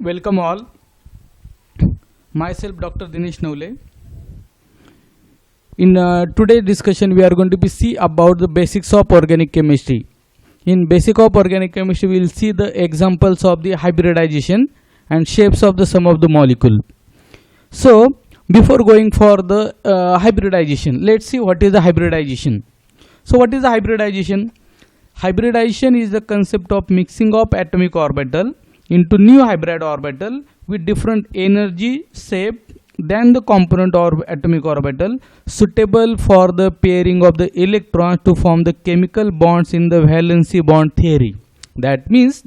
Welcome all. Myself Dr. Dinesh Navle. In today's discussion we are going to be see about the basics of organic chemistry. In basic of organic chemistry we will see the examples of the hybridization and shapes of the sum of the molecule. So before going for the hybridization, let's see what is the hybridization. So what is the hybridization? Hybridization is the concept of mixing of atomic orbital into new hybrid orbital with different energy shape than the component or atomic orbital suitable for the pairing of the electrons to form the chemical bonds in the valency bond theory. That means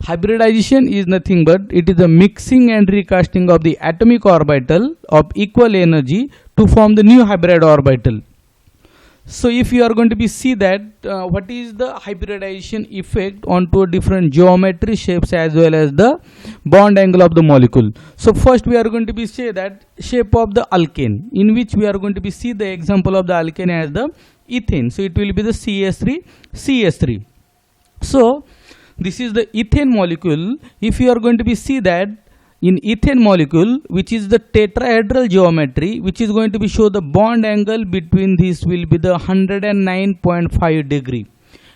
hybridization is nothing but it is the mixing and recasting of the atomic orbital of equal energy to form the new hybrid orbital. So if you are going to be see that what is the hybridization effect onto different geometry shapes as well as the bond angle of the molecule. So first we are going to be say that shape of the alkane, in which we are going to be see the example of the alkane as the ethane. So it will be the CH3. So this is the ethane molecule. If you are going to be see that in ethane molecule, which is the tetrahedral geometry, which is going to be show the bond angle between these will be the 109.5 degree,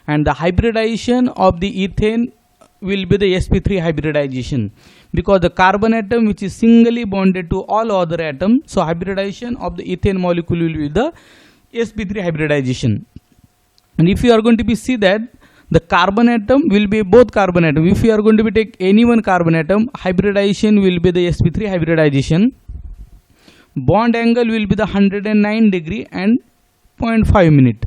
and the hybridization of the ethane will be the sp3 hybridization, because the carbon atom which is singly bonded to all other atoms, so hybridization of the ethane molecule will be the sp3 hybridization. And if you are going to be see that the carbon atom will be both carbon atom. If you are going to be take any one carbon atom, hybridization will be the sp3 hybridization. Bond angle will be the 109 degree and 0.5 minute.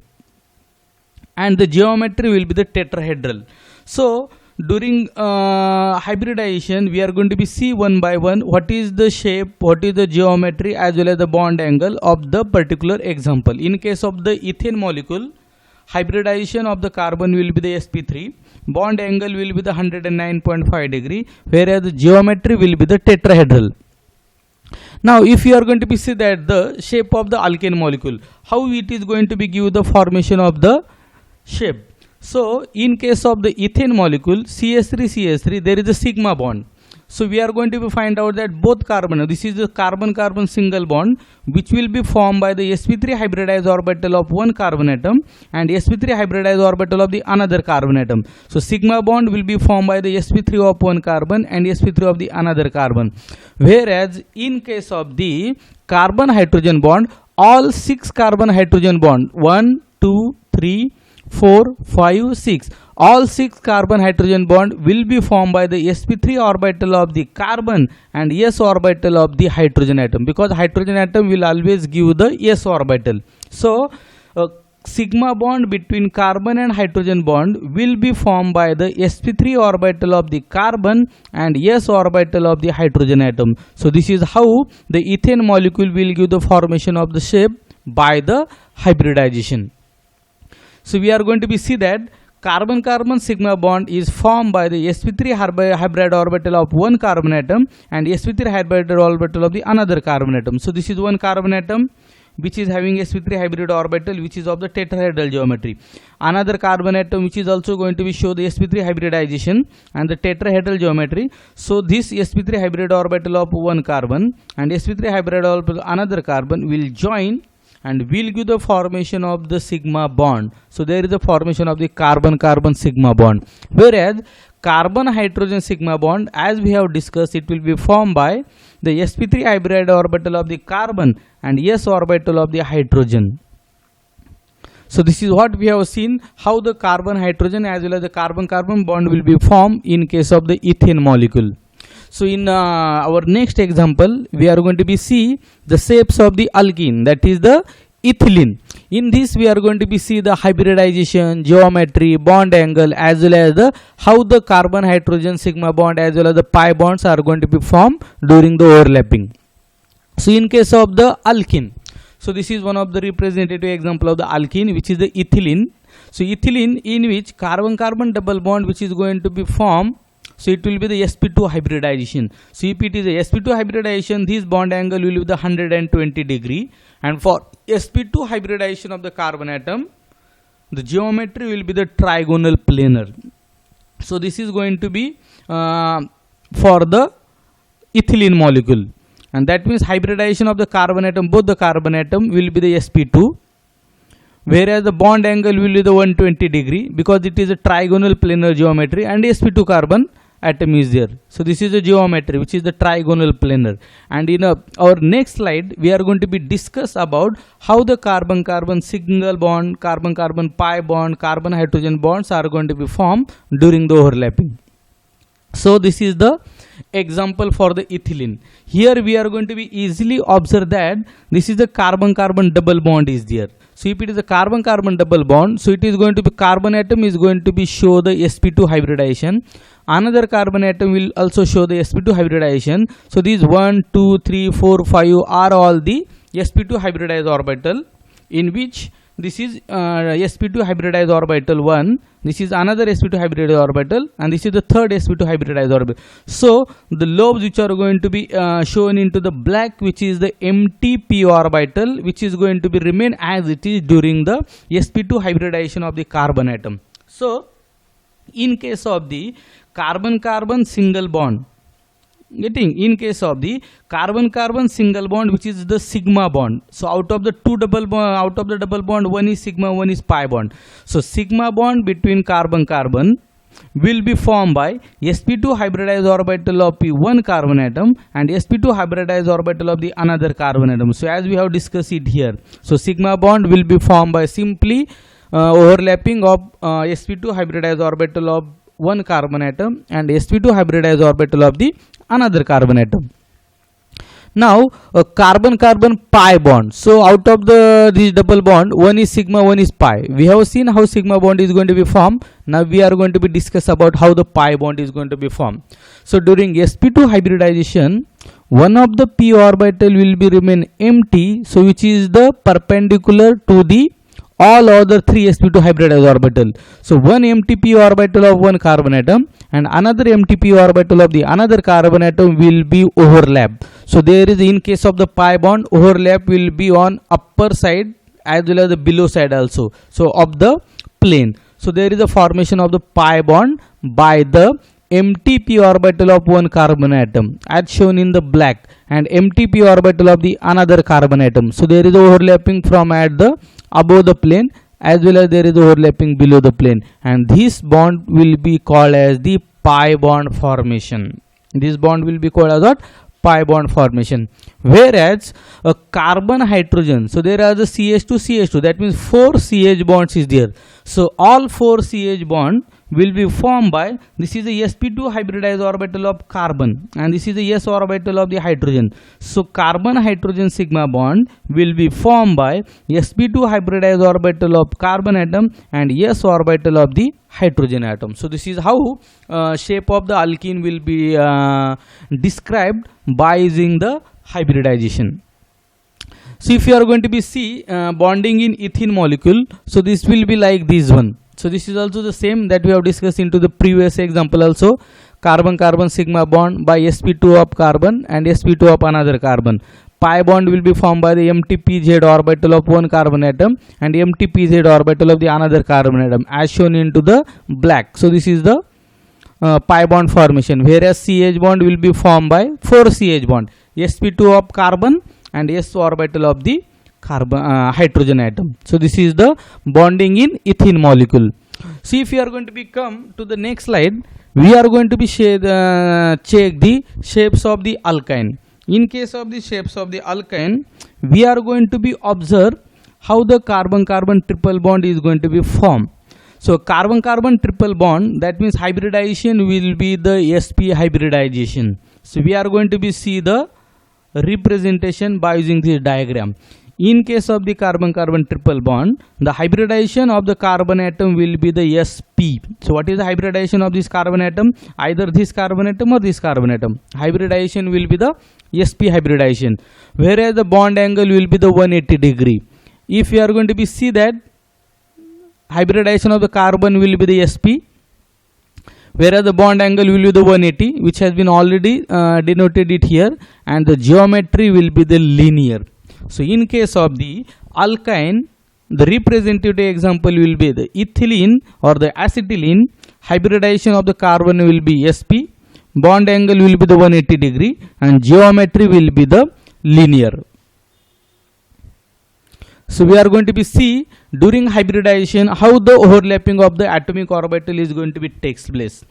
And the geometry will be the tetrahedral. So during hybridization, we are going to be see one by one what is the shape, what is the geometry as well as the bond angle of the particular example. In case of the ethane molecule, hybridization of the carbon will be the sp3, bond angle will be the 109.5 degree, whereas the geometry will be the tetrahedral. Now if you are going to be see that the shape of the alkane molecule, how it is going to be give the formation of the shape. So in case of the ethane molecule CH3 there is a sigma bond. So we are going to find out that both carbon, this is the carbon-carbon single bond which will be formed by the sp3 hybridized orbital of one carbon atom and sp3 hybridized orbital of the another carbon atom. So sigma bond will be formed by the sp3 of one carbon and sp3 of the another carbon. Whereas in case of the carbon hydrogen bond, all 6 carbon hydrogen bond 1, 2, 3, 4, 5, 6. All 6 carbon hydrogen bond will be formed by the sp3 orbital of the carbon and s orbital of the hydrogen atom, because hydrogen atom will always give the s orbital. So sigma bond between carbon and hydrogen bond will be formed by the sp3 orbital of the carbon and s orbital of the hydrogen atom. So this is how the ethane molecule will give the formation of the shape by the hybridization. So we are going to be see that carbon-carbon sigma bond is formed by the sp3 hybrid orbital of one carbon atom and sp3 hybrid orbital of the another carbon atom. So this is one carbon atom which is having sp3 hybrid orbital which is of the tetrahedral geometry. Another carbon atom which is also going to be show the sp3 hybridization and the tetrahedral geometry. So this sp3 hybrid orbital of one carbon and sp3 hybrid orbital of another carbon will join and will give the formation of the sigma bond. So there is a formation of the carbon-carbon sigma bond. Whereas carbon-hydrogen sigma bond, as we have discussed, it will be formed by the sp3 hybrid orbital of the carbon and s orbital of the hydrogen. So this is what we have seen, how the carbon-hydrogen as well as the carbon-carbon bond will be formed in case of the ethane molecule. So in our next example, we are going to be see the shapes of the alkene, that is the ethylene. In this we are going to be see the hybridization, geometry, bond angle as well as the how the carbon hydrogen sigma bond as well as the pi bonds are going to be formed during the overlapping. So in case of the alkene, so this is one of the representative example of the alkene which is the ethylene. So ethylene, in which carbon-carbon double bond which is going to be formed, so it will be the sp2 hybridization. So if it is a sp2 hybridization, this bond angle will be the 120 degree, and for sp2 hybridization of the carbon atom, the geometry will be the trigonal planar. So this is going to be for the ethylene molecule, and that means hybridization of the carbon atom, both the carbon atom will be the sp2, whereas the bond angle will be the 120 degree because it is a trigonal planar geometry and sp2 carbon atom is there. So this is the geometry which is the trigonal planar, and in our next slide we are going to be discuss about how the carbon carbon single bond, carbon carbon pi bond, carbon hydrogen bonds are going to be formed during the overlapping. So this is the example for the ethylene. Here we are going to be easily observe that this is the carbon carbon double bond is there. So if it is a carbon carbon double bond, so it is going to be carbon atom is going to be show the sp2 hybridization, another carbon atom will also show the sp2 hybridization. So these 1 2 3 4 5 are all the sp2 hybridized orbital, in which this is sp2 hybridized orbital 1, this is another sp2 hybridized orbital, and this is the third sp2 hybridized orbital. So the lobes which are going to be shown into the black, which is the empty p orbital, which is going to be remain as it is during the sp2 hybridization of the carbon atom. So in case of the carbon carbon single bond, in case of the carbon carbon single bond, which is the sigma bond, so out of the double bond, one is sigma, one is pi bond. So sigma bond between carbon carbon will be formed by sp2 hybridized orbital of one carbon atom and sp2 hybridized orbital of the another carbon atom. So as we have discussed it here, so sigma bond will be formed by simply overlapping of sp2 hybridized orbital of one carbon atom and sp2 hybridized orbital of the another carbon atom. Now a carbon carbon pi bond, so out of this double bond, one is sigma, one is pi. We have seen how sigma bond is going to be formed. Now we are going to be discuss about how the pi bond is going to be formed. So during sp2 hybridization, one of the p orbital will be remain empty, so which is the perpendicular to the all other three sp2 hybridized orbital. So one empty p orbital of one carbon atom and another empty p orbital of the another carbon atom will be overlap. So there is, in case of the pi bond, overlap will be on upper side as well as the below side also, so of the plane. So there is a formation of the pi bond by the empty p orbital of one carbon atom as shown in the black and empty p orbital of the another carbon atom. So there is overlapping from at the above the plane as well as there is overlapping below the plane, and this bond will be called as the pi bond formation. This bond will be called as what? Pi bond formation. Whereas a carbon hydrogen, so there are the CH2 CH2, that means 4 CH bonds is there. So all 4 CH bond will be formed by, this is the sp2 hybridized orbital of carbon and this is the s orbital of the hydrogen. So carbon hydrogen sigma bond will be formed by sp2 hybridized orbital of carbon atom and s orbital of the hydrogen atom. So this is how shape of the alkene will be described by using the hybridization. So if you are going to be see bonding in ethene molecule, so this will be like this one. So this is also the same that we have discussed into the previous example also. Carbon carbon sigma bond by sp2 of carbon and sp2 of another carbon. Pi bond will be formed by the empty pz orbital of one carbon atom and empty pz orbital of the another carbon atom as shown into the black. So this is the pi bond formation, whereas CH bond will be formed by 4 CH bond, sp2 of carbon and s orbital of the carbon hydrogen atom. So this is the bonding in ethene molecule. See, if you are going to be come to the next slide, we are going to be check the shapes of the alkyne. In case of the shapes of the alkyne, we are going to be observe how the carbon carbon triple bond is going to be formed. So carbon carbon triple bond, that means hybridization will be the sp hybridization. So we are going to be see the representation by using this diagram. In case of the carbon carbon triple bond, the hybridization of the carbon atom will be the sp. So what is the hybridization of this carbon atom? Either this carbon atom or this carbon atom. Hybridization will be the sp hybridization, whereas the bond angle will be the 180 degree. If you are going to be see that hybridization of the carbon will be the sp, whereas the bond angle will be the 180, which has been already denoted it here, and the geometry will be the linear. So in case of the alkyne, the representative example will be the ethylene or the acetylene. Hybridization of the carbon will be sp, bond angle will be the 180 degree, and geometry will be the linear. So we are going to be see during hybridization how the overlapping of the atomic orbital is going to be takes place.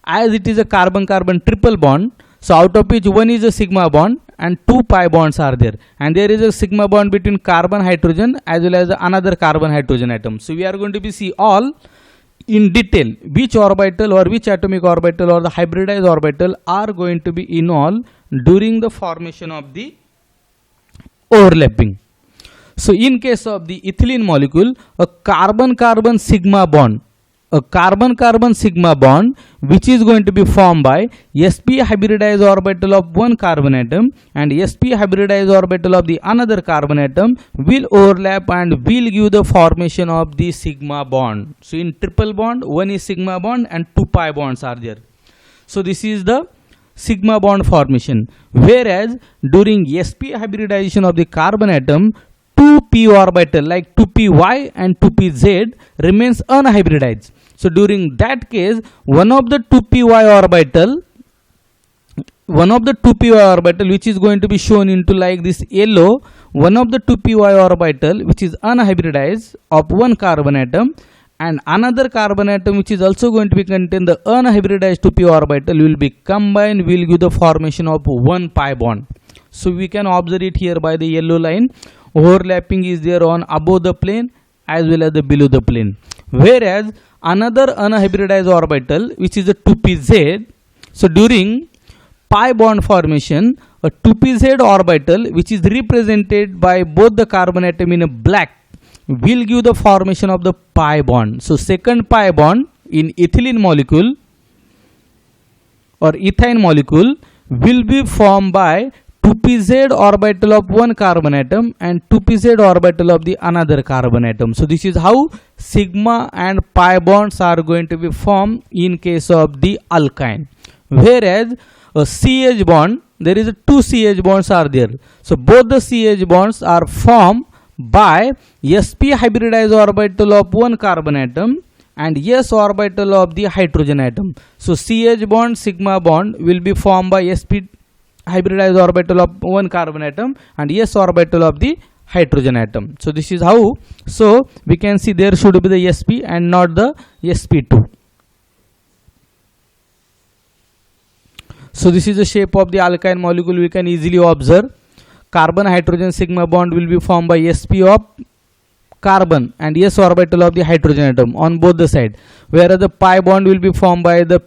As it is a carbon-carbon triple bond, so out of which one is a sigma bond and two pi bonds are there, and there is a sigma bond between carbon hydrogen as well as another carbon hydrogen atom. So we are going to be see all in detail which orbital or which atomic orbital or the hybridized orbital are going to be involved during the formation of the overlapping. So in case of the ethylene molecule, a carbon-carbon sigma bond, which is going to be formed by sp hybridized orbital of one carbon atom and sp hybridized orbital of the another carbon atom, will overlap and will give the formation of the sigma bond. So in triple bond, one is sigma bond and two pi bonds are there. So this is the sigma bond formation. Whereas during sp hybridization of the carbon atom, 2p orbital like 2py and 2pz remains unhybridized. So during that case, one of the 2py orbital which is going to be shown into like this yellow, one of the 2py orbital which is unhybridized of one carbon atom, and another carbon atom which is also going to be contain the unhybridized 2p orbital will be combined, will give the formation of one pi bond. So we can observe it here by the yellow line. Overlapping is there on above the plane as well as the below the plane. Whereas another unhybridized orbital which is a 2pz, so during pi bond formation, a 2pz orbital which is represented by both the carbon atom in a black will give the formation of the pi bond. So second pi bond in ethylene molecule or ethane molecule will be formed by 2pz orbital of one carbon atom and 2pz orbital of the another carbon atom. So this is how sigma and pi bonds are going to be formed in case of the alkyne. Whereas a CH bond, there is a two CH bonds are there. So both the CH bonds are formed by sp hybridized orbital of one carbon atom and s orbital of the hydrogen atom. So CH bond sigma bond will be formed by sp hybridized orbital of one carbon atom and s orbital of the hydrogen atom. So this is how, so we can see there should be the sp and not the sp2. So this is the shape of the alkyne molecule. We can easily observe carbon hydrogen sigma bond will be formed by sp of carbon and s orbital of the hydrogen atom on both the side, whereas the pi bond will be formed by the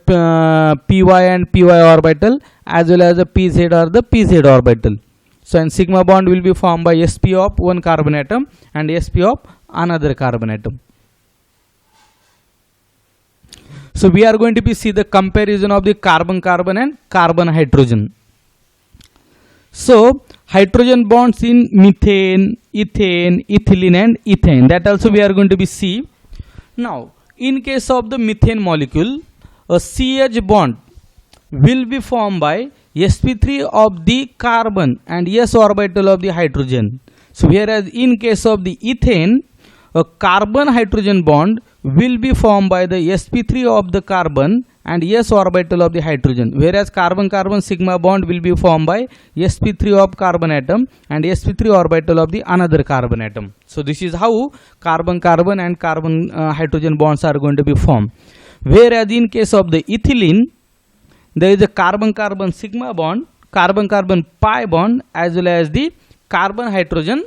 py and py orbital as well as the pz or the pz orbital. So and sigma bond will be formed by sp of one carbon atom and sp of another carbon atom. So we are going to be see the comparison of the carbon-carbon and carbon-hydrogen. So hydrogen bonds in methane, ethane, ethylene and ethane, that also we are going to be see. Now in case of the methane molecule, a CH bond will be formed by sp3 of the carbon and s orbital of the hydrogen. So whereas in case of the ethane, a carbon hydrogen bond will be formed by the sp3 of the carbon and s orbital of the hydrogen, whereas carbon-carbon sigma bond will be formed by sp3 of carbon atom and sp3 orbital of the another carbon atom. So this is how carbon-carbon and carbon hydrogen bonds are going to be formed. Whereas in case of the ethylene, there is a carbon-carbon sigma bond, carbon-carbon pi bond as well as the carbon-hydrogen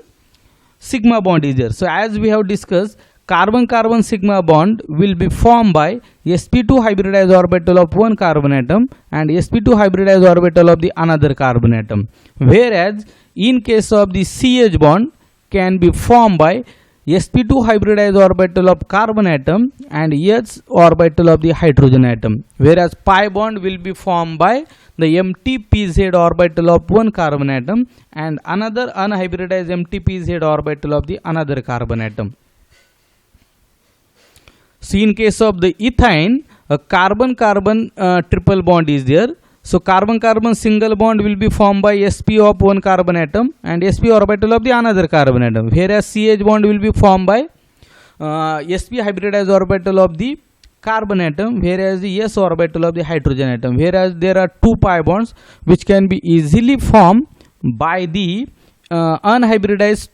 sigma bond is there. So as we have discussed, carbon-carbon sigma bond will be formed by sp2 hybridized orbital of one carbon atom and sp2 hybridized orbital of the another carbon atom. Whereas in case of the CH bond can be formed by sp2 hybridized orbital of carbon atom and s orbital of the hydrogen atom. Whereas pi bond will be formed by the empty pz orbital of one carbon atom and another unhybridized empty pz orbital of the another carbon atom. So in case of the ethane, a carbon-carbon triple bond is there. So carbon-carbon single bond will be formed by sp of one carbon atom and sp orbital of the another carbon atom. Whereas CH bond will be formed by sp hybridized orbital of the carbon atom, whereas the s orbital of the hydrogen atom, whereas there are two pi bonds which can be easily formed by the unhybridized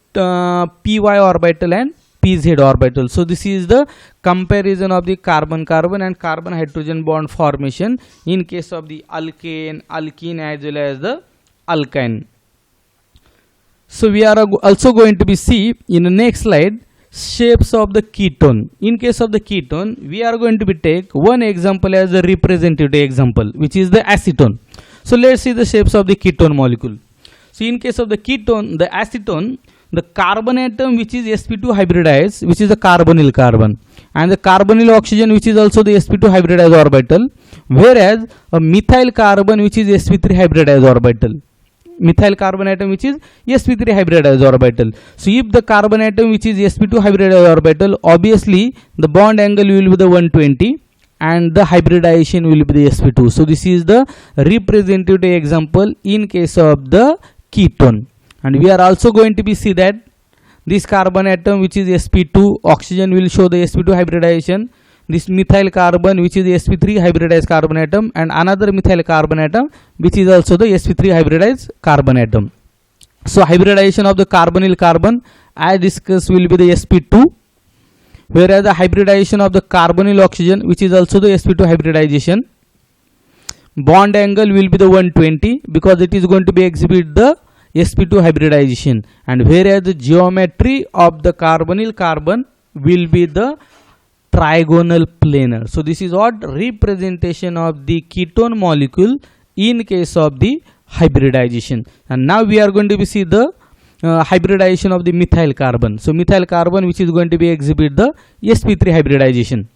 py orbital and pz orbital. So this is the comparison of the carbon-carbon and carbon-hydrogen bond formation in case of the alkane, alkene as well as the alkyne. So we are also going to be see in the next slide shapes of the ketone. In case of the ketone, we are going to be take one example as a representative example, which is the acetone. So let's see the shapes of the ketone molecule. So in case of the ketone, the acetone, the carbon atom which is sp2 hybridized, which is the carbonyl carbon, and the carbonyl oxygen which is also the sp2 hybridized orbital, whereas a methyl carbon which is sp3 hybridized orbital. Methyl carbon atom which is sp3 hybridized orbital. So if the carbon atom which is sp2 hybridized orbital, obviously the bond angle will be the 120 and the hybridization will be the sp2. So this is the representative example in case of the ketone. And we are also going to be see that this carbon atom which is sp2, oxygen will show the sp2 hybridization. This methyl carbon which is the sp3 hybridized carbon atom, and another methyl carbon atom which is also the sp3 hybridized carbon atom. So hybridization of the carbonyl carbon as discussed will be the sp2, whereas the hybridization of the carbonyl oxygen which is also the sp2 hybridization, bond angle will be the 120 because it is going to be exhibit the sp2 hybridization, and whereas the geometry of the carbonyl carbon will be the trigonal planar. So this is what representation of the ketone molecule in case of the hybridization. And now we are going to be see the hybridization of the methyl carbon. So methyl carbon which is going to be exhibit the sp3 hybridization.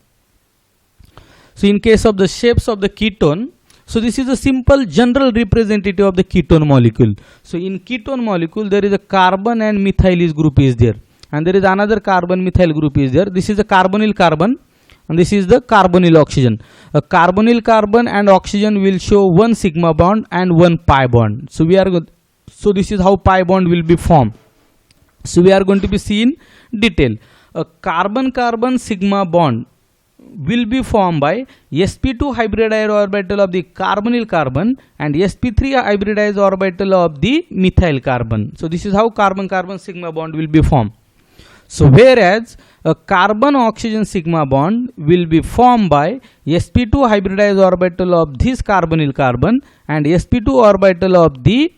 So in case of the shapes of the ketone, so this is a simple general representative of the ketone molecule. So in ketone molecule there is a carbon and methyl group is there, and there is another carbon methyl group is there. This is the carbonyl carbon and this is the carbonyl oxygen. A carbonyl carbon and oxygen will show one sigma bond and one pi bond. So we are good. So this is how pi bond will be formed. So we are going to be seen detail. A carbon-carbon sigma bond will be formed by sp2 hybridized orbital of the carbonyl carbon and sp3 hybridized orbital of the methyl carbon. So this is how carbon-carbon sigma bond will be formed. So whereas a carbon oxygen sigma bond will be formed by sp2 hybridized orbital of this carbonyl carbon and sp2 orbital of the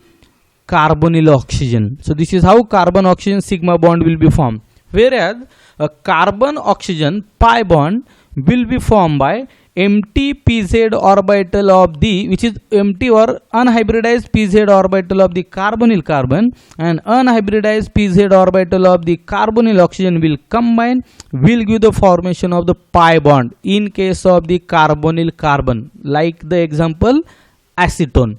carbonyl oxygen. So this is how carbon oxygen sigma bond will be formed. Whereas a carbon oxygen pi bond will be formed by empty pz orbital of the, which is empty or unhybridized pz orbital of the carbonyl carbon, and unhybridized pz orbital of the carbonyl oxygen will combine, will give the formation of the pi bond in case of the carbonyl carbon, like the example acetone.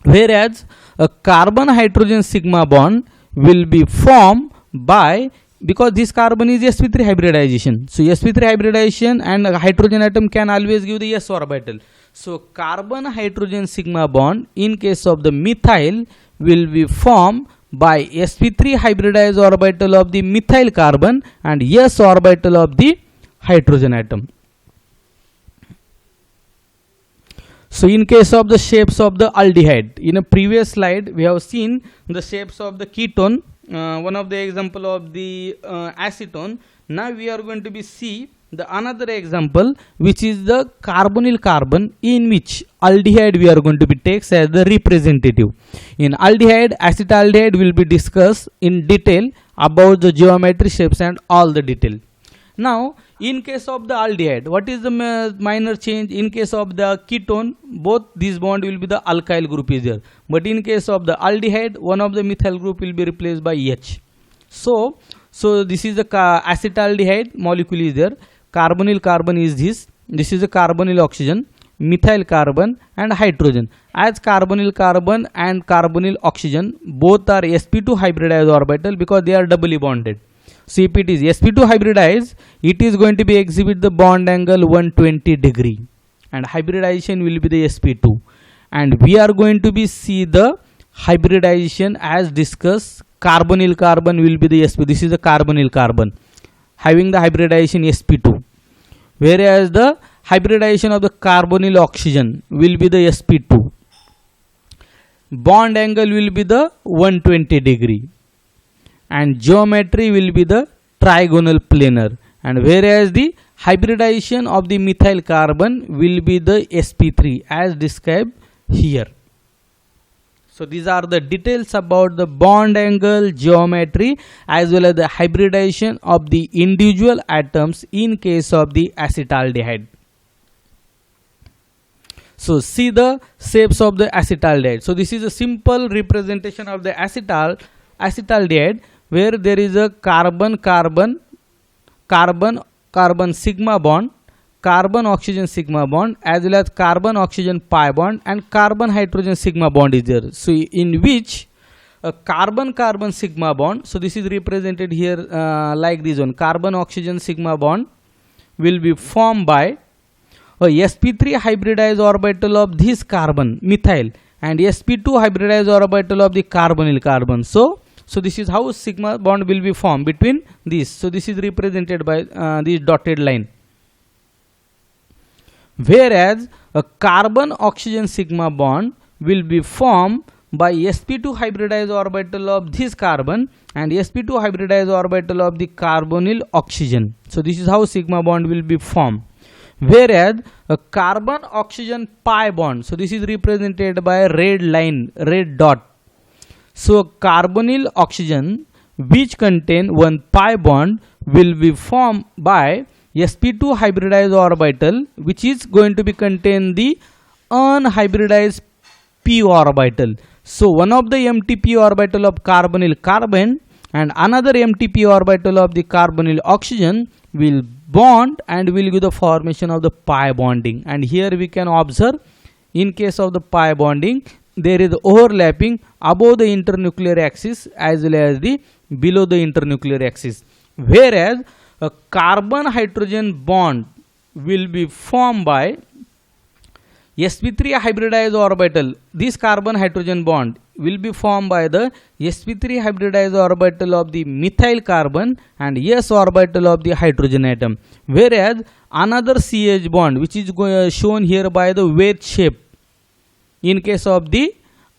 Whereas a carbon hydrogen sigma bond will be formed by, because this carbon is sp3 hybridization. So sp3 hybridization and hydrogen atom can always give the s orbital. So carbon hydrogen sigma bond in case of the methyl will be formed by sp3 hybridized orbital of the methyl carbon and s orbital of the hydrogen atom. So in case of the shapes of the aldehyde, in a previous slide we have seen the shapes of the ketone, one of the example of the acetone. Now we are going to be see the another example which is the carbonyl carbon, in which aldehyde we are going to be takes as the representative. In aldehyde, acetaldehyde will be discussed in detail about the geometry, shapes and all the detail. Now in case of the aldehyde, what is the minor change? In case of the ketone, both these bond will be the alkyl group is there, but in case of the aldehyde, one of the methyl group will be replaced by H. So this is the acetaldehyde molecule is there, carbonyl carbon is this is the carbonyl oxygen, methyl carbon and hydrogen. As carbonyl carbon and carbonyl oxygen both are sp2 hybridized orbital because they are doubly bonded. So if it is sp2 hybridized, it is going to be exhibit the bond angle 120 degree and hybridization will be the sp2, and we are going to be see the hybridization as discussed. Carbonyl carbon will be the sp, this is the carbonyl carbon having the hybridization sp2, whereas the hybridization of the carbonyl oxygen will be the sp2. Bond angle will be the 120 degree and geometry will be the trigonal planar, and whereas the hybridization of the methyl carbon will be the sp3 as described here. So these are the details about the bond angle, geometry, as well as the hybridization of the individual atoms in case of the acetaldehyde. So see the shapes of the acetaldehyde. So this is a simple representation of the acetaldehyde, where there is a carbon sigma bond, carbon oxygen sigma bond, as well as carbon oxygen pi bond, and carbon hydrogen sigma bond is there. So in which a carbon sigma bond, so this is represented here like this one, carbon oxygen sigma bond will be formed by a sp3 hybridized orbital of this carbon methyl and sp2 hybridized orbital of the carbonyl carbon. So this is how sigma bond will be formed between these. So this is represented by this dotted line. Whereas a carbon oxygen sigma bond will be formed by sp2 hybridized orbital of this carbon and sp2 hybridized orbital of the carbonyl oxygen. So this is how sigma bond will be formed. Whereas a carbon oxygen pi bond, so this is represented by a red line, red dot. So carbonyl oxygen which contain one pi bond will be formed by sp2 hybridized orbital, which is going to be contain the unhybridized p orbital. So one of the empty p orbital of carbonyl carbon and another empty p orbital of the carbonyl oxygen will bond and will give the formation of the pi bonding. And here we can observe, in case of the pi bonding, there is overlapping above the internuclear axis as well as the below the internuclear axis. Whereas a carbon hydrogen bond will be formed by sp3 hybridized orbital. This carbon hydrogen bond will be formed by the sp3 hybridized orbital of the methyl carbon and s orbital of the hydrogen atom. Whereas another CH bond, which is shown here by the wedge shape in case of the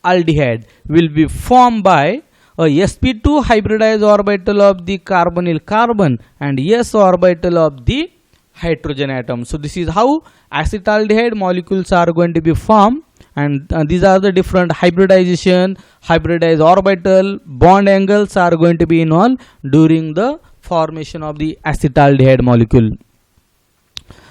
aldehyde, will be formed by a sp2 hybridized orbital of the carbonyl carbon and s orbital of the hydrogen atom. So this is how acetaldehyde molecules are going to be formed, and these are the different hybridization, hybridized orbital, bond angles are going to be involved during the formation of the acetaldehyde molecule.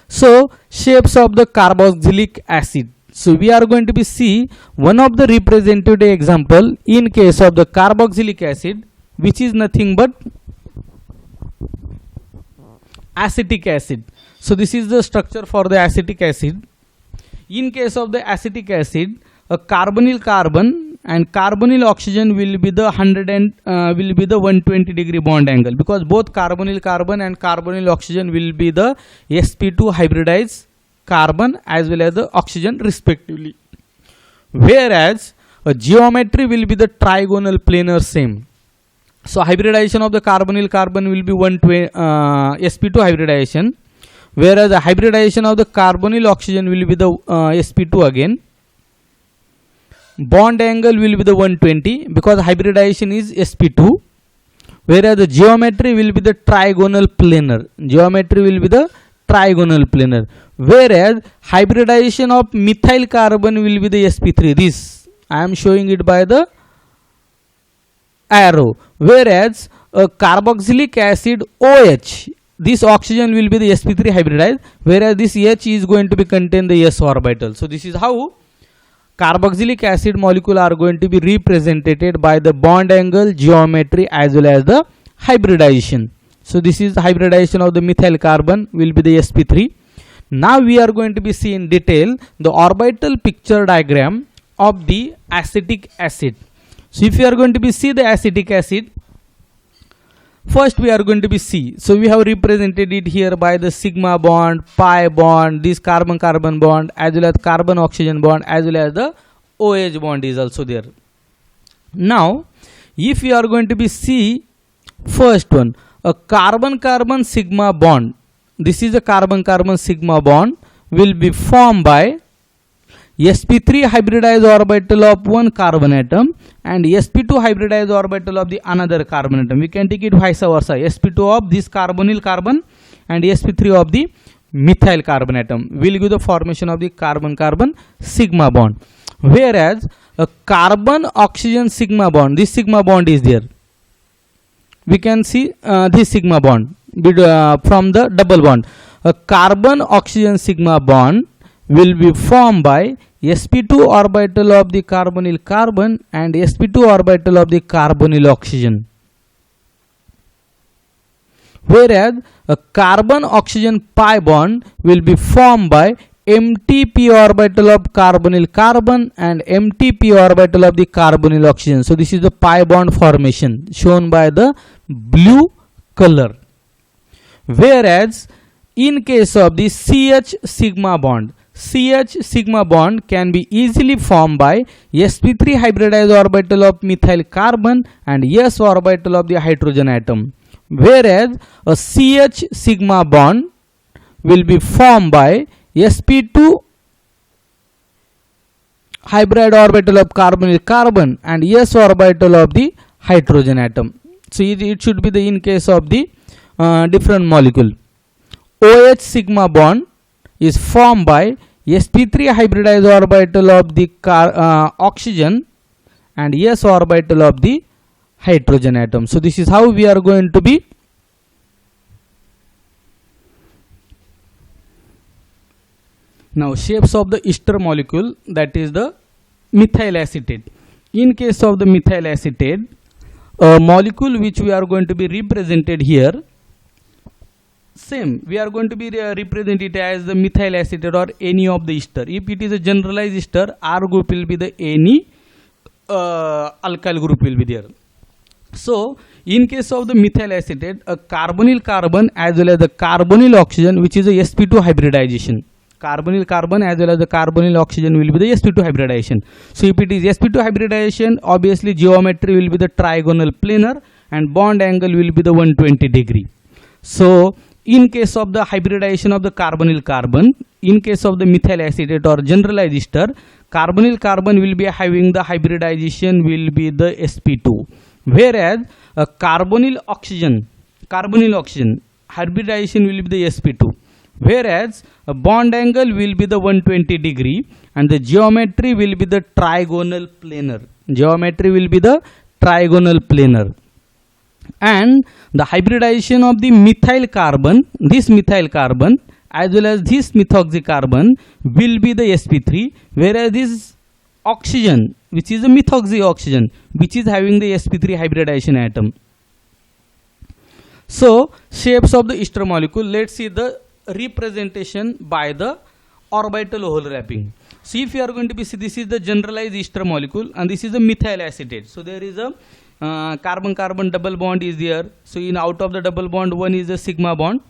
So shapes of the carboxylic acid. So we are going to be see one of the representative example in case of the carboxylic acid, which is nothing but acetic acid. So this is the structure for the acetic acid. In case of the acetic acid, a carbonyl carbon and carbonyl oxygen will be the 120 degree bond angle, because both carbonyl carbon and carbonyl oxygen will be the sp2 hybridized carbon as well as the oxygen respectively. Whereas a geometry will be the trigonal planar same. So hybridization of the carbonyl carbon will be sp2 hybridization, whereas the hybridization of the carbonyl oxygen will be the sp2 again. Bond angle will be the 120 because hybridization is sp2, whereas the geometry will be the trigonal planar. Geometry will be the trigonal planar, whereas hybridization of methyl carbon will be the sp3. This I am showing it by the arrow. Whereas a carboxylic acid OH, this oxygen will be the sp3 hybridized, whereas this H is going to be contain the s orbital. So this is how carboxylic acid molecule are going to be represented by the bond angle, geometry as well as the hybridization. So this is the hybridization of the methyl carbon will be the sp3. Now we are going to be see in detail the orbital picture diagram of the acetic acid. So if you are going to be see the acetic acid, first we are going to be see. So we have represented it here by the sigma bond, pi bond, this carbon carbon bond as well as carbon oxygen bond as well as the OH bond is also there. Now if we are going to be see first one, a carbon carbon sigma bond, this is a carbon-carbon sigma bond will be formed by sp3 hybridized orbital of one carbon atom and sp2 hybridized orbital of the another carbon atom. We can take it vice versa, sp2 of this carbonyl carbon and sp3 of the methyl carbon atom will give the formation of the carbon-carbon sigma bond. Whereas a carbon oxygen sigma bond, this sigma bond is there. We can see this sigma bond from the double bond. A carbon oxygen sigma bond will be formed by sp2 orbital of the carbonyl carbon and sp2 orbital of the carbonyl oxygen. Whereas a carbon oxygen pi bond will be formed by empty p orbital of carbonyl carbon and empty p orbital of the carbonyl oxygen. So this is the pi bond formation shown by the blue color. Whereas in case of the CH sigma bond can be easily formed by sp3 hybridized orbital of methyl carbon and s orbital of the hydrogen atom. Whereas a CH sigma bond will be formed by sp2 hybrid orbital of carbonyl carbon and s orbital of the hydrogen atom. So it should be the in case of the different molecule. OH sigma bond is formed by sp3 hybridized orbital of the oxygen and s orbital of the hydrogen atom. So this is how we are going to be now shapes of the ester molecule, that is the methyl acetate. In case of the methyl acetate, a molecule which we are going to be represented here, same we are going to be represented as the methyl acetate or any of the ester. If it is a generalized ester, R group will be the any alkyl group will be there. So in case of the methyl acetate, a carbonyl carbon as well as the carbonyl oxygen, which is a sp2 hybridization. Carbonyl carbon as well as the carbonyl oxygen will be the sp2 hybridization. So if it is sp2 hybridization, obviously geometry will be the trigonal planar and bond angle will be the 120 degree. So in case of the hybridization of the carbonyl carbon, in case of the methyl acetate or generalized ester, carbonyl carbon will be having the hybridization will be the sp2. Whereas a carbonyl oxygen hybridization will be the sp2. Whereas a bond angle will be the 120 degree and the geometry will be the trigonal planar. And the hybridization of the methyl carbon, this methyl carbon as well as this methoxy carbon will be the sp3, whereas this oxygen, which is a methoxy oxygen, which is having the sp3 hybridization atom. So shapes of the ester molecule, let's see the representation by the orbital overlapping. So if you are going to be see, this is the generalized ester molecule and this is the methyl acetate. So there is a carbon-carbon double bond is there. So in out of the double bond, one is the sigma bond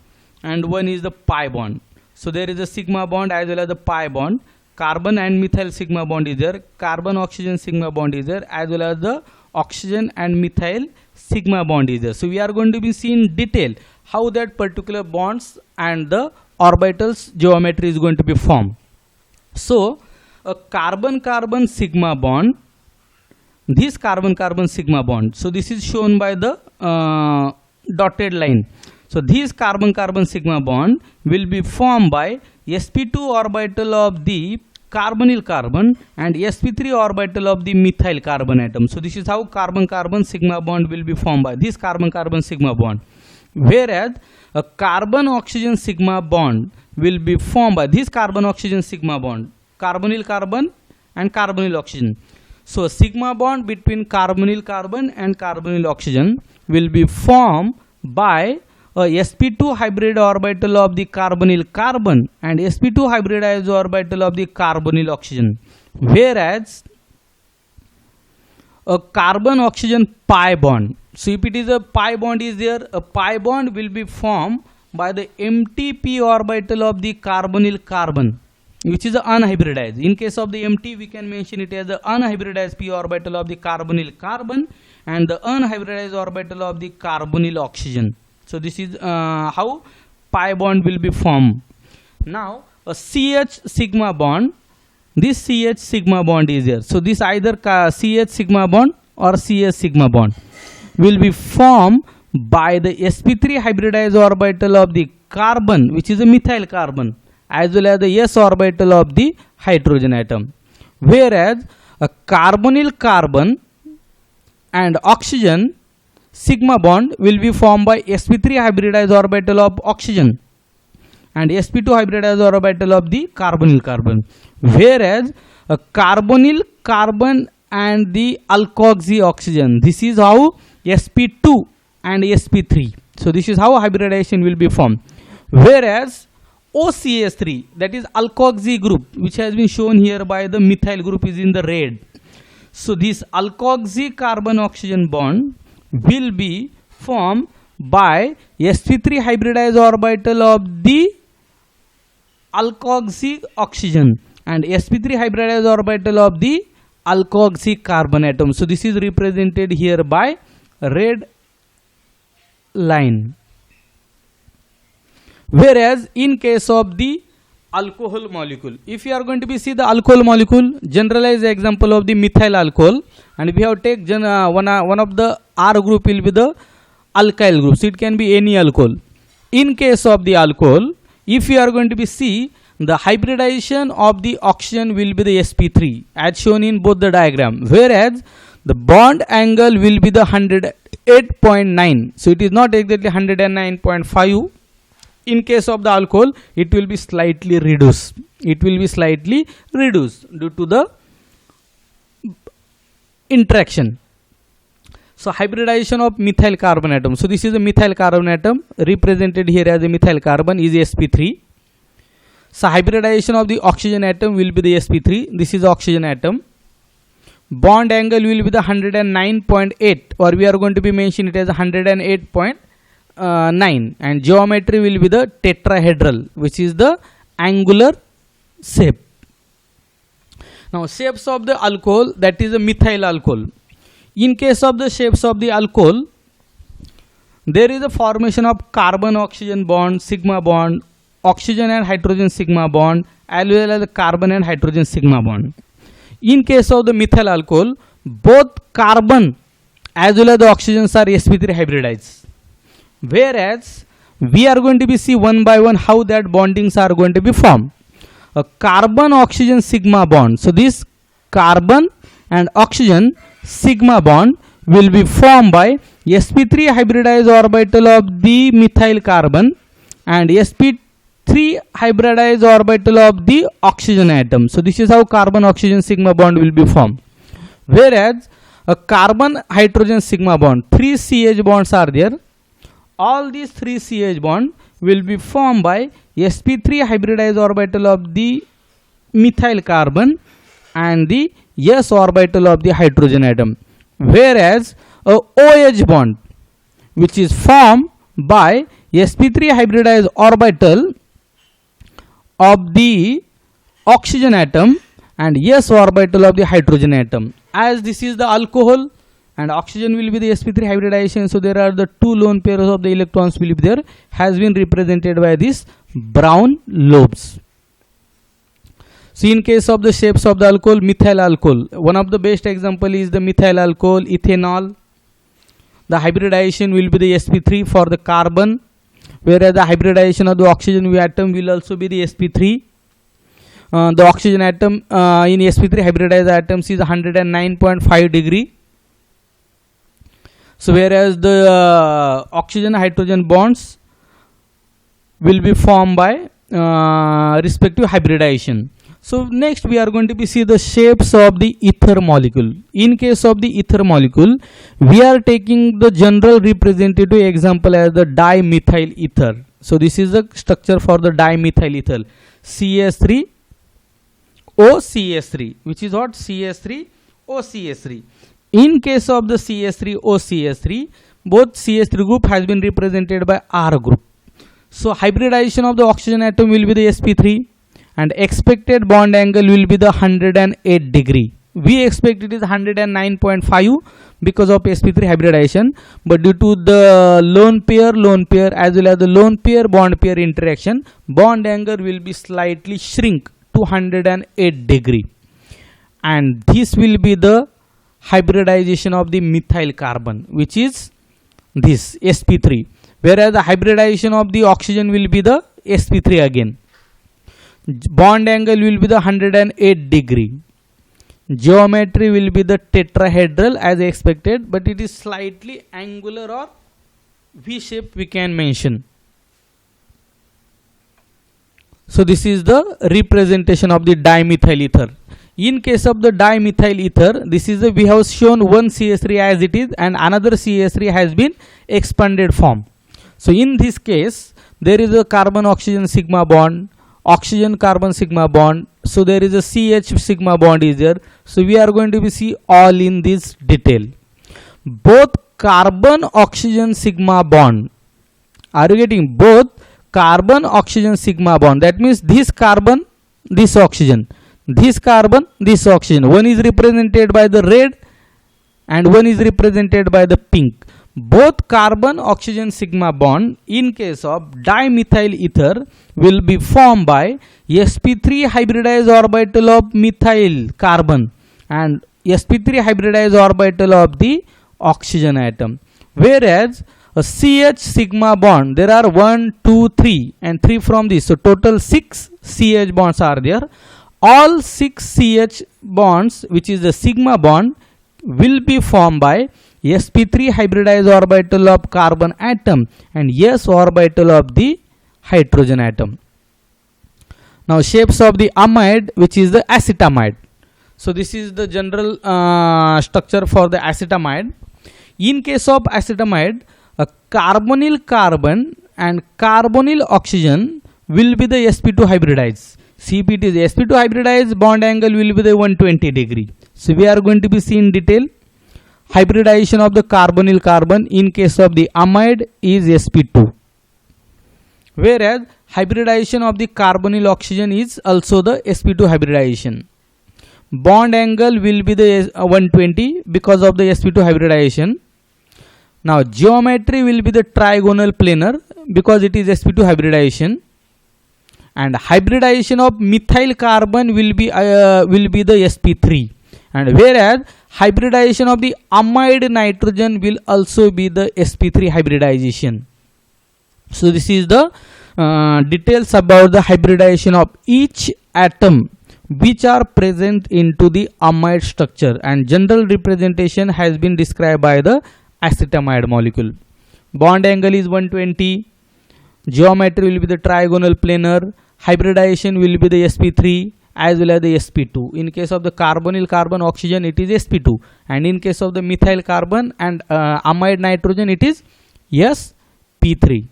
and one is the pi bond. So there is a sigma bond as well as the pi bond. Carbon and methyl sigma bond is there. Carbon oxygen sigma bond is there as well as the oxygen and methyl sigma bond is there. So we are going to be seeing detail how that particular bonds and the orbitals geometry is going to be formed. So a carbon-carbon sigma bond, this carbon-carbon sigma bond, so this is shown by the dotted line. So this carbon-carbon sigma bond will be formed by sp2 orbital of the carbonyl carbon and sp3 orbital of the methyl carbon atom. So this is how carbon-carbon sigma bond will be formed by this carbon-carbon sigma bond. Whereas a carbon oxygen sigma bond will be formed by this carbon oxygen sigma bond, carbonyl carbon and carbonyl oxygen. So sigma bond between carbonyl carbon and carbonyl oxygen will be formed by a sp2 hybrid orbital of the carbonyl carbon and sp2 hybridized orbital of the carbonyl oxygen. Whereas a carbon oxygen pi bond, so if it is a pi bond is there, a pi bond will be formed by the empty p orbital of the carbonyl carbon, which is unhybridized. In case of the empty, we can mention it as the unhybridized p orbital of the carbonyl carbon and the unhybridized orbital of the carbonyl oxygen. So this is how pi bond will be formed. Now a CH sigma bond, this CH sigma bond is here. So this either CH sigma bond or CS sigma bond will be formed by the sp3 hybridized orbital of the carbon, which is a methyl carbon, as well as the s orbital of the hydrogen atom. Whereas a carbonyl carbon and oxygen sigma bond will be formed by sp3 hybridized orbital of oxygen and sp2 hybridized orbital of the carbonyl carbon. Whereas a carbonyl carbon and the alkoxy oxygen, this is how sp2 and sp3. So this is how hybridization will be formed. Whereas OCS3, that is alkoxy group, which has been shown here by the methyl group, is in the red. So this alkoxy carbon oxygen bond will be formed by sp3 hybridized orbital of the alkoxy oxygen and sp3 hybridized orbital of the alkoxy carbon atom. So this is represented here by red line. Whereas in case of the alcohol molecule, if you are going to be see the alcohol molecule, generalized example of the methyl alcohol, and we have taken one of the R group will be the alkyl group, so it can be any alcohol. In case of the alcohol, if you are going to be see the hybridization of the oxygen will be the sp3 as shown in both the diagram, whereas the bond angle will be the 108.9, so it is not exactly 109.5. In case of the alcohol, it will be slightly reduced. It will be slightly reduced due to the interaction. So hybridization of methyl carbon atom. So this is a methyl carbon atom represented here as a methyl carbon is sp3. So hybridization of the oxygen atom will be the sp3. This is oxygen atom. Bond angle will be the 109.8, or we are going to be mentioning it as 108.9, and geometry will be the tetrahedral, which is the angular shape. Now shapes of the alcohol, that is a methyl alcohol. In case of the shapes of the alcohol, there is a formation of carbon oxygen bond, sigma bond, oxygen and hydrogen sigma bond, as well as the carbon and hydrogen sigma bond. In case of the methyl alcohol, both carbon as well as the oxygens are sp3 hybridized. Whereas we are going to be see one by one how that bondings are going to be formed. A carbon oxygen sigma bond. So this carbon and oxygen sigma bond will be formed by sp3 hybridized orbital of the methyl carbon and sp3 hybridized orbital of the oxygen atom. So this is how carbon oxygen sigma bond will be formed. Whereas a carbon hydrogen sigma bond, 3 CH bonds are there. All these 3 CH bond will be formed by sp3 hybridized orbital of the methyl carbon and the s orbital of the hydrogen atom. Whereas a OH bond, which is formed by sp3 hybridized orbital of the oxygen atom and s orbital of the hydrogen atom. As this is the alcohol and oxygen will be the sp3 hybridization, so there are the two lone pairs of the electrons will be there, has been represented by these brown lobes. So in case of the shapes of the alcohol, methyl alcohol, one of the best example is the methyl alcohol, ethanol. The hybridization will be the sp3 for the carbon, whereas the hybridization of the oxygen atom will also be the sp3. The oxygen atom in sp3 hybridized atoms is 109.5 degree. So whereas the oxygen hydrogen bonds will be formed by respective hybridization. So next we are going to be see the shapes of the ether molecule. In case of the ether molecule, we are taking the general representative example as the dimethyl ether. So this is the structure for the dimethyl ether, CS3 OCS3, which is what? CS3 OCS3. In case of the CS3 OCS3, both CS3 group has been represented by R group. So hybridization of the oxygen atom will be the sp3 and expected bond angle will be the 108 degree. We expect it is 109.5, because of sp3 hybridization, but due to the lone pair as well as the lone pair bond pair interaction, bond angle will be slightly shrink to 108 degree, and this will be the hybridization of the methyl carbon, which is this sp3, whereas the hybridization of the oxygen will be the sp3 again. Bond angle will be the 108 degree. Geometry will be the tetrahedral as expected, but it is slightly angular or V shape we can mention. So this is the representation of the dimethyl ether. In case of the dimethyl ether, this is we have shown one CH3 as it is and another CH3 has been expanded form. So in this case, there is a carbon oxygen sigma bond, oxygen carbon sigma bond, so there is a CH sigma bond is there. So we are going to be see all in this detail. Both carbon oxygen sigma bond, are you getting? Both carbon oxygen sigma bond, that means this carbon, this oxygen, this carbon, this oxygen, one is represented by the red and one is represented by the pink. Both carbon oxygen sigma bond in case of dimethyl ether will be formed by sp3 hybridized orbital of methyl carbon and sp3 hybridized orbital of the oxygen atom, whereas a CH sigma bond, there are 1, 2, 3 and 3 from this, so total 6 CH bonds are there. All 6 CH bonds, which is the sigma bond, will be formed by sp3 hybridized orbital of carbon atom and s orbital of the hydrogen atom. Now shapes of the amide, which is the acetamide. So this is the general structure for the acetamide. In case of acetamide, a carbonyl carbon and carbonyl oxygen will be the sp2 hybridized. CP is sp2 hybridized, bond angle will be the 120 degree. So we are going to be seeing detail. Hybridization of the carbonyl carbon in case of the amide is sp2, whereas hybridization of the carbonyl oxygen is also the sp2 hybridization. Bond angle will be the 120 because of the sp2 hybridization. Now geometry will be the trigonal planar because it is sp2 hybridization, and hybridization of methyl carbon will be the sp3, and whereas hybridization of the amide nitrogen will also be the sp3 hybridization. So this is the details about the hybridization of each atom which are present into the amide structure, and general representation has been described by the acetamide molecule. Bond angle is 120, geometry will be the trigonal planar, hybridization will be the sp3 as well as the sp2. In case of the carbonyl carbon oxygen, it is sp2, and in case of the methyl carbon and amide nitrogen, it is sp3.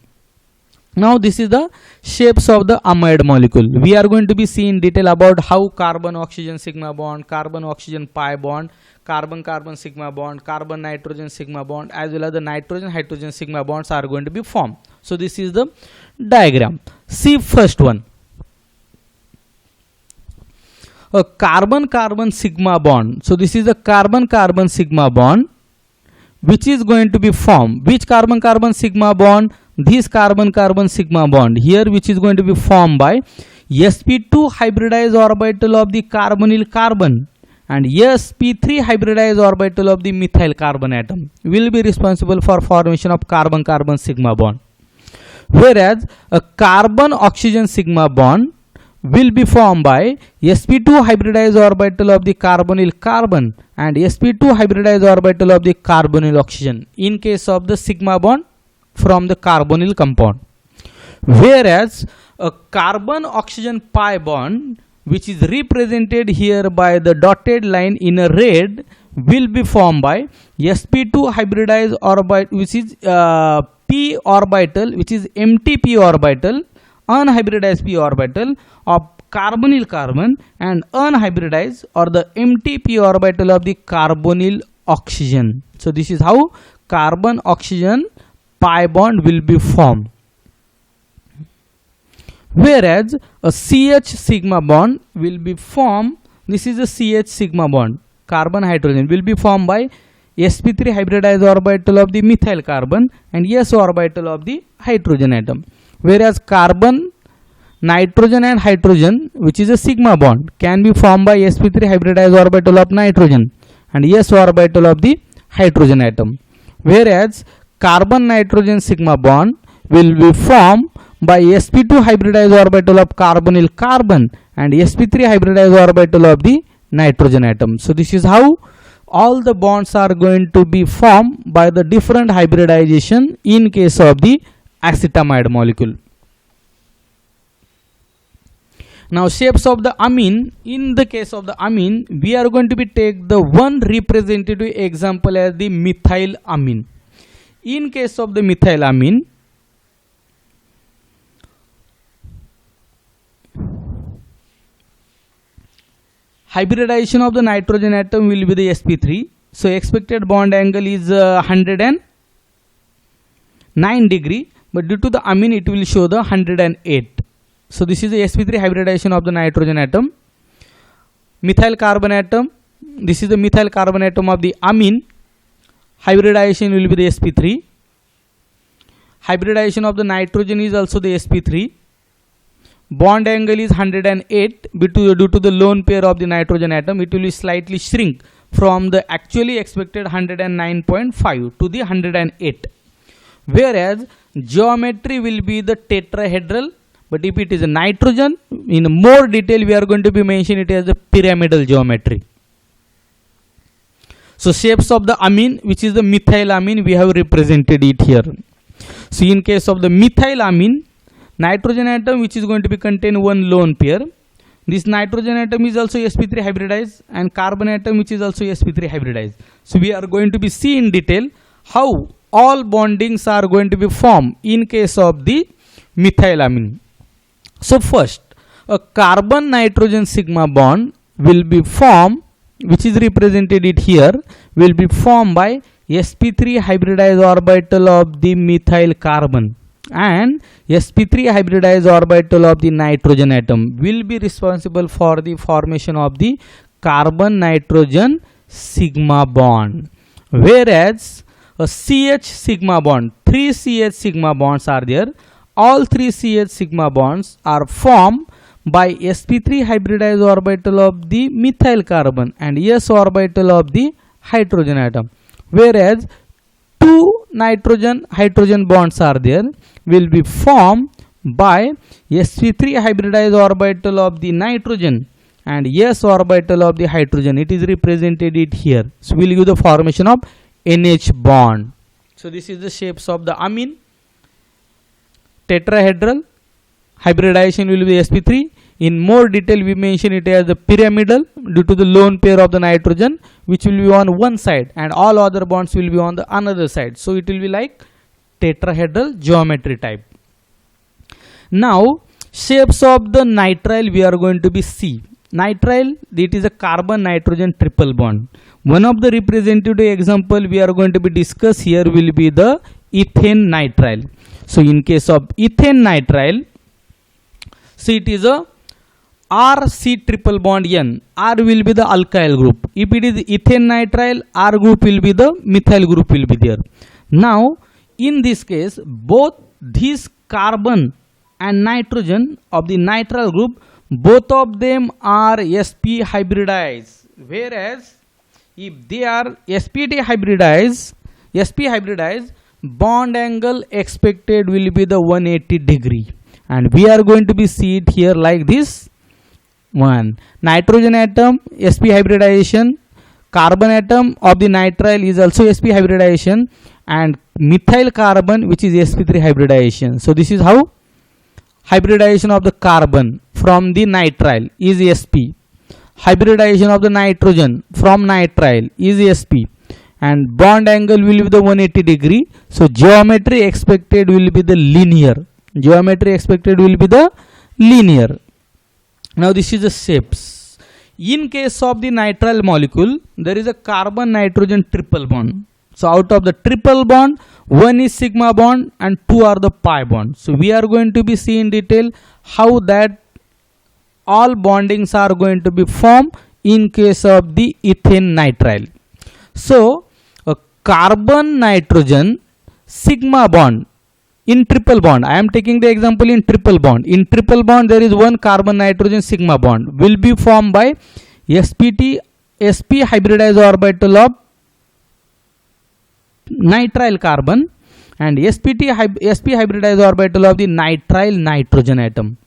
Now this is the shapes of the amide molecule. We are going to be seeing detail about how carbon oxygen sigma bond, carbon oxygen pi bond, carbon carbon sigma bond, carbon nitrogen sigma bond, as well as the nitrogen hydrogen sigma bonds are going to be formed. So this is the diagram. See first one. A carbon carbon sigma bond. So this is a carbon carbon sigma bond which is going to be formed. Which carbon carbon sigma bond? This carbon carbon sigma bond here, which is going to be formed by sp2 hybridized orbital of the carbonyl carbon and sp3 hybridized orbital of the methyl carbon atom will be responsible for formation of carbon carbon sigma bond, whereas a carbon oxygen sigma bond will be formed by sp2 hybridized orbital of the carbonyl carbon and sp2 hybridized orbital of the carbonyl oxygen in case of the sigma bond from the carbonyl compound, whereas a carbon oxygen pi bond, which is represented here by the dotted line in a red, will be formed by sp2 hybridized orbital, which is p orbital, which is empty p orbital, unhybridized p orbital of carbonyl carbon and unhybridized or the empty p orbital of the carbonyl oxygen. So this is how carbon oxygen pi bond will be formed, whereas a CH sigma bond will be formed. This is a CH sigma bond, carbon hydrogen will be formed by sp3 hybridized orbital of the methyl carbon and s orbital of the hydrogen atom. Whereas carbon, nitrogen and hydrogen, which is a sigma bond, can be formed by sp3 hybridized orbital of nitrogen and s orbital of the hydrogen atom. Whereas carbon nitrogen sigma bond will be formed by sp2 hybridized orbital of carbonyl carbon and sp3 hybridized orbital of the nitrogen atom. So this is how all the bonds are going to be formed by the different hybridization in case of the acetamide molecule. Now shapes of the amine. In the case of the amine, we are going to be take the one representative example as the methyl amine. In case of the methyl amine, hybridization of the nitrogen atom will be the sp3. So expected bond angle is 109 degree, but due to the amine it will show the 108. So this is the sp3 hybridization of the nitrogen atom. Methyl carbon atom, this is the methyl carbon atom of the amine. Hybridization will be the sp3. Hybridization of the nitrogen is also the sp3. Bond angle is 108 due to the lone pair of the nitrogen atom. It will be slightly shrink from the actually expected 109.5 to the 108. Whereas geometry will be the tetrahedral, but if it is a nitrogen, in more detail we are going to be mentioning it as the pyramidal geometry. So shapes of the amine, which is the methyl amine, we have represented it here. So in case of the methyl amine, nitrogen atom which is going to be contain one lone pair. This nitrogen atom is also sp3 hybridized and carbon atom which is also sp3 hybridized. So we are going to be see in detail how all bondings are going to be formed in case of the methyl amine. So first, a carbon nitrogen sigma bond will be formed, which is represented it here, will be formed by sp3 hybridized orbital of the methyl carbon and sp3 hybridized orbital of the nitrogen atom will be responsible for the formation of the carbon nitrogen sigma bond. Whereas a CH sigma bond, 3 CH sigma bonds are there. All 3 CH sigma bonds are formed by sp3 hybridized orbital of the methyl carbon and s orbital of the hydrogen atom. Whereas 2 nitrogen hydrogen bonds are there, will be formed by sp3 hybridized orbital of the nitrogen and s orbital of the hydrogen. It is represented it here. So we will give the formation of NH bond. So this is the shapes of the amine. Tetrahedral, hybridization will be sp3. In more detail we mention it as the pyramidal due to the lone pair of the nitrogen which will be on one side and all other bonds will be on the another side. So it will be like tetrahedral geometry type. Now shapes of the nitrile we are going to be see. Nitrile, it is a carbon nitrogen triple bond. One of the representative example we are going to be discuss here will be the ethane nitrile. So in case of ethane nitrile, so it is a RC triple bond N. R will be the alkyl group. If it is ethane nitrile, R group will be the methyl group will be there. Now in this case, both this carbon and nitrogen of the nitrile group, both of them are sp hybridized. Whereas if they are sp hybridized, bond angle expected will be the 180 degree. And we are going to be see it here like this. One nitrogen atom sp hybridization, carbon atom of the nitrile is also sp hybridization, and methyl carbon which is sp3 hybridization. So this is how hybridization of the carbon from the nitrile is sp, hybridization of the nitrogen from nitrile is sp, and bond angle will be the 180 degree. So geometry expected will be the linear. Now this is the shapes. In case of the nitrile molecule, there is a carbon nitrogen triple bond. So out of the triple bond, one is sigma bond and two are the pi bond. So we are going to be see in detail how that all bondings are going to be formed in case of the ethane nitrile. So carbon nitrogen sigma bond in triple bond. I am taking the example in triple bond. In triple bond there is one carbon nitrogen sigma bond will be formed by sp hybridized orbital of nitrile carbon and sp hybridized orbital of the nitrile nitrogen atom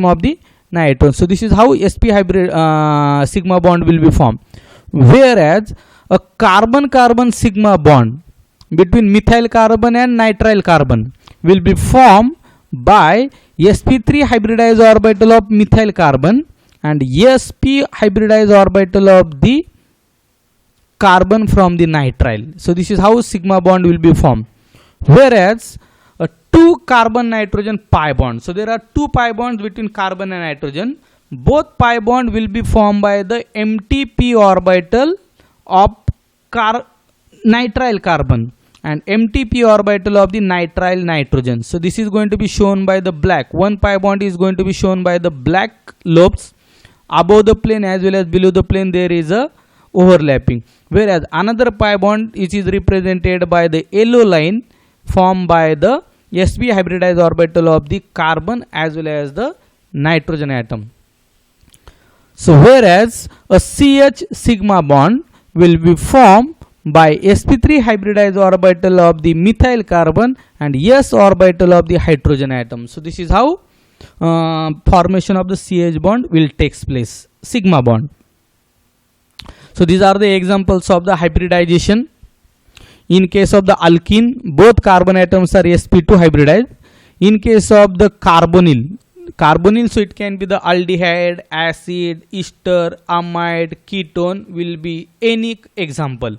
of the nitrogen. So this is how sp hybrid sigma bond will be formed, whereas a carbon carbon sigma bond between methyl carbon and nitrile carbon will be formed by sp3 hybridized orbital of methyl carbon and sp hybridized orbital of the carbon from the nitrile. So this is how sigma bond will be formed, whereas a two carbon nitrogen pi bond. So there are two pi bonds between carbon and nitrogen. Both pi bond will be formed by the empty p orbital of nitrile carbon and empty p orbital of the nitrile nitrogen. So this is going to be shown by the black. One pi bond is going to be shown by the black lobes. Above the plane as well as below the plane there is a overlapping, whereas another pi bond which is represented by the yellow line formed by the sp hybridized orbital of the carbon as well as the nitrogen atom. So whereas a CH sigma bond will be formed by sp3 hybridized orbital of the methyl carbon and s orbital of the hydrogen atom. So this is how formation of the CH bond will takes place, sigma bond. So these are the examples of the hybridization. In case of the alkene, both carbon atoms are sp2 hybridized. In case of the carbonyl, so it can be the aldehyde, acid, ester, amide, ketone will be any example.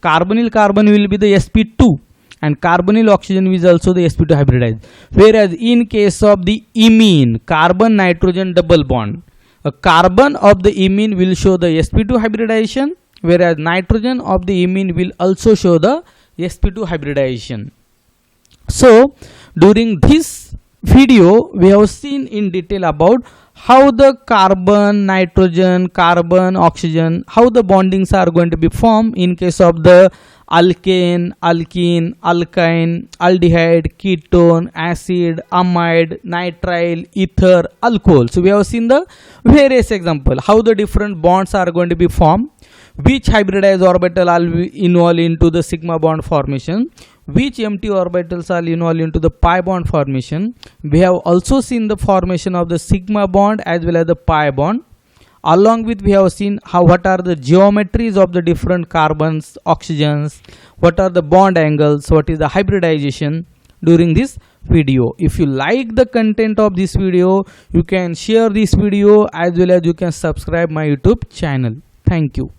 Carbonyl carbon will be the sp2 and carbonyl oxygen is also the sp2 hybridized. Whereas in case of the imine, carbon nitrogen double bond, a carbon of the imine will show the sp2 hybridization, whereas nitrogen of the imine will also show the sp2 hybridization. So during this video we have seen in detail about how the carbon, nitrogen, carbon, oxygen, how the bondings are going to be formed in case of the alkane, alkene, alkyne, aldehyde, ketone, acid, amide, nitrile, ether, alcohol. So we have seen the various examples, how the different bonds are going to be formed, which hybridized orbital are involved into the sigma bond formation, which empty orbitals are involved into the pi bond formation. We have also seen the formation of the sigma bond as well as the pi bond. Along with we have seen what are the geometries of the different carbons, oxygens, what are the bond angles, what is the hybridization during this video. If you like the content of this video, you can share this video as well as you can subscribe my YouTube channel. Thank you.